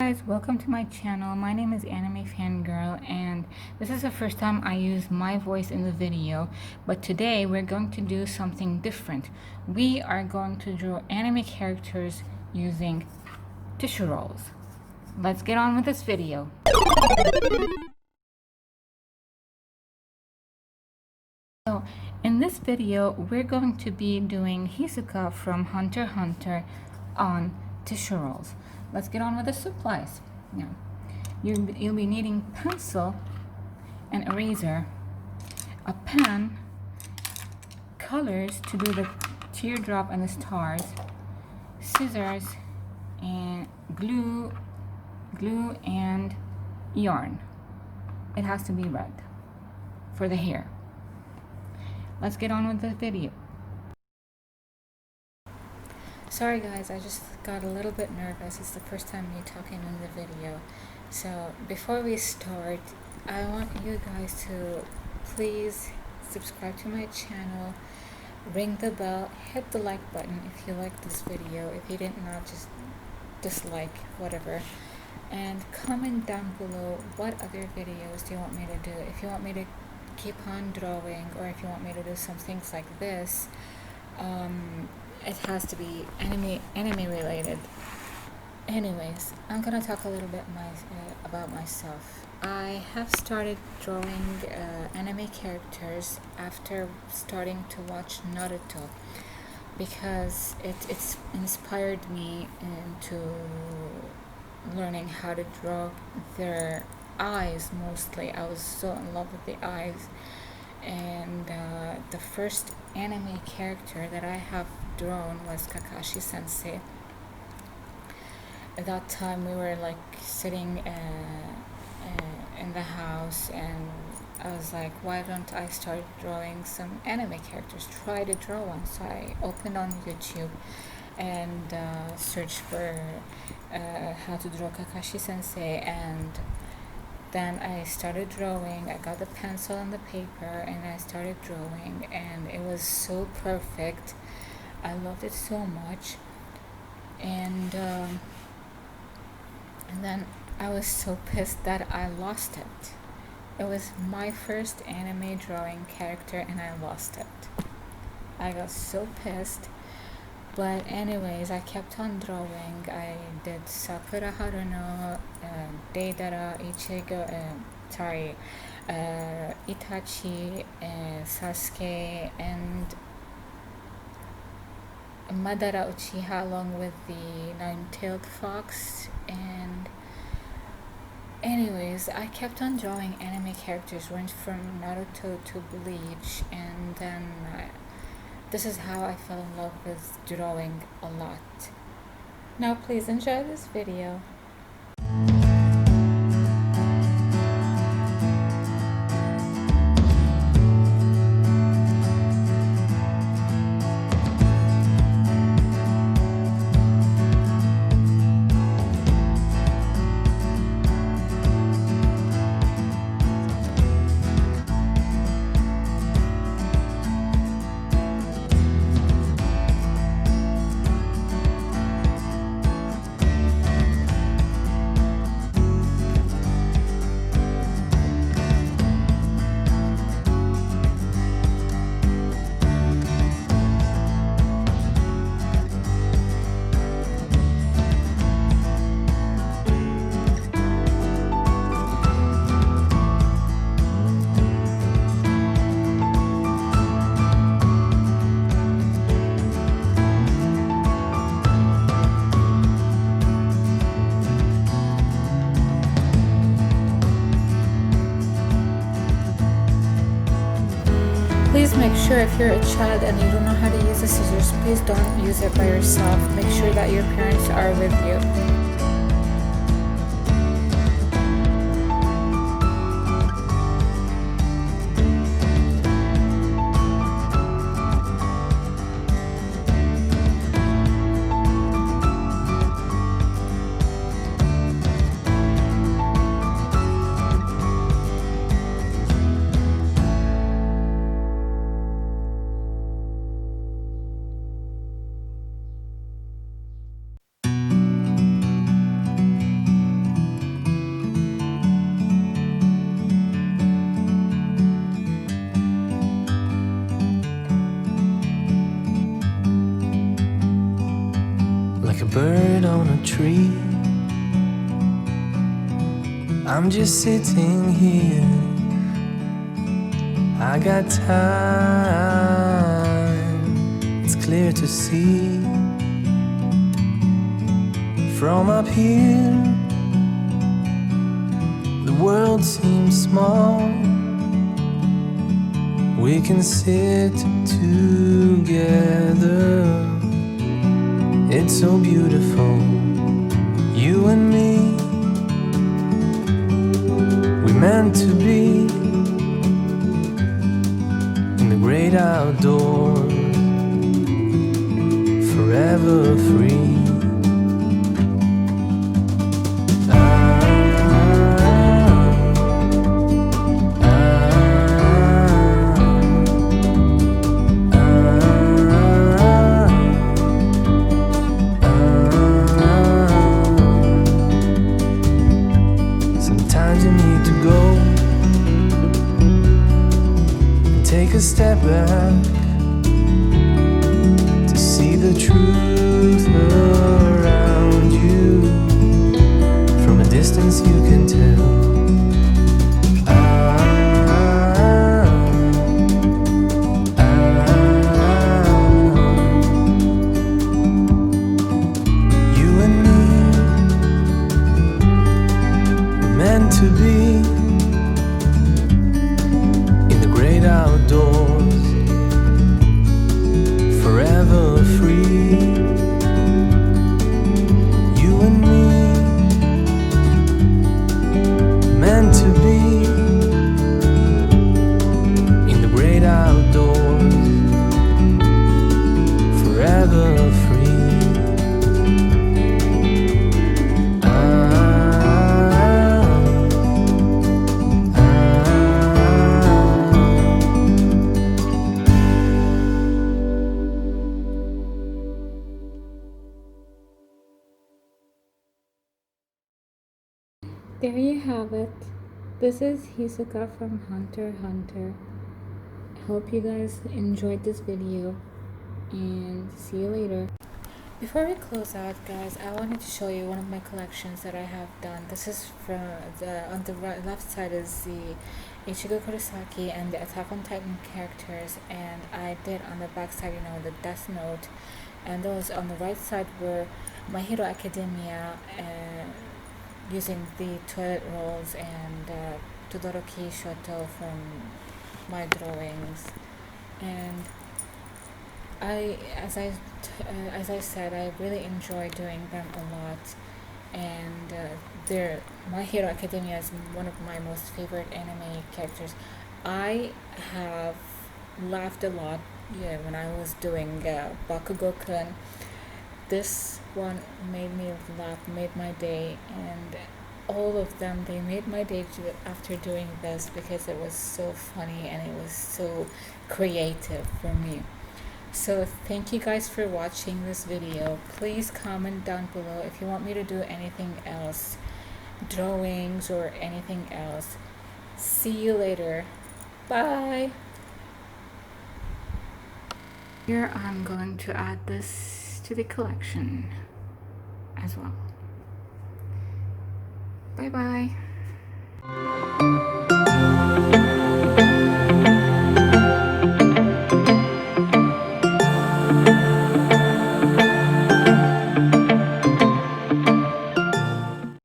Guys, welcome to my channel. My name is Anime Fangirl, and this is the first time I use my voice in the video, but today we're going to do something different. We are going to draw anime characters using tissue rolls. Let's get on with this video. So in this video we're going to be doing Hisoka from hunterxhunter on tissue rolls. Let's get on with the supplies. Now you'll be needing pencil, an eraser, a pen, colors to do the teardrop and the stars, scissors, and glue and yarn. It has to be red for the hair. Let's get on with the video. Sorry guys, I just got a little bit nervous. It's the first time me talking in the video. So before we start, I want you guys to please subscribe to my channel, ring the bell, hit the like button if you like this video. If you didn't know, just dislike, whatever. And comment down below what other videos do you want me to do. If you want me to keep on drawing, or if you want me to do some things like this, it has to be anime related. Anyways, I'm gonna talk a little bit about myself. I have started drawing anime characters after starting to watch Naruto, because it's inspired me into learning how to draw their eyes. Mostly I was so in love with the eyes, and the first anime character that I have drawn was Kakashi Sensei. At that time we were like sitting in the house, and I was like, why don't I start drawing some anime characters, try to draw one. So I opened on YouTube and searched for how to draw Kakashi Sensei, and then I started drawing. I got the pencil and the paper and I started drawing, and it was so perfect. I loved it so much, and then I was so pissed that I lost it. It was my first anime drawing character and I lost it. I got so pissed. But anyways, I kept on drawing. I did Sakura Haruno, Deidara, Ichigo, Itachi, Sasuke, and Madara Uchiha, along with the nine-tailed fox. And anyways, I kept on drawing anime characters, went from Naruto to Bleach, and then this is how I fell in love with drawing a lot. Now please enjoy this video. Please make sure, if you're a child and you don't know how to use the scissors, please don't use it by yourself. Make sure that your parents are with you. tree. I'm just sitting here. I got time, it's clear to see. From up here, the world seems small. We can sit together. It's so beautiful, you and me. We meant to be in the great outdoors, forever free. Sometimes you need to go and take a step back to see the truth around you. From a distance you can tell. You and me were meant to be in the great outdoors, forever free. You and me, meant to be in the great outdoors, forever free. There you have it. This is Hisoka from hunterxhunter. Hope you guys enjoyed this video and see you later. Before we close out, guys, I wanted to show you one of my collections that I have done. This is from on the left side is the Ichigo Kurosaki and the Attack on Titan characters, and I did on the back side, the Death Note, and those on the right side were My Hero Academia, using the toilet rolls, and Todoroki Shoto from my drawings. And as I said, I really enjoy doing them a lot, and My Hero Academia is one of my most favorite anime characters. I have laughed a lot, when I was doing Bakugo-kun. This one made me laugh, made my day, and all of them, they made my day after doing this, because it was so funny and it was so creative for me. So thank you guys for watching this video. Please comment down below if you want me to do anything else, drawings or anything else. See you later. Bye. Here I'm going to add this to the collection as well. Bye bye.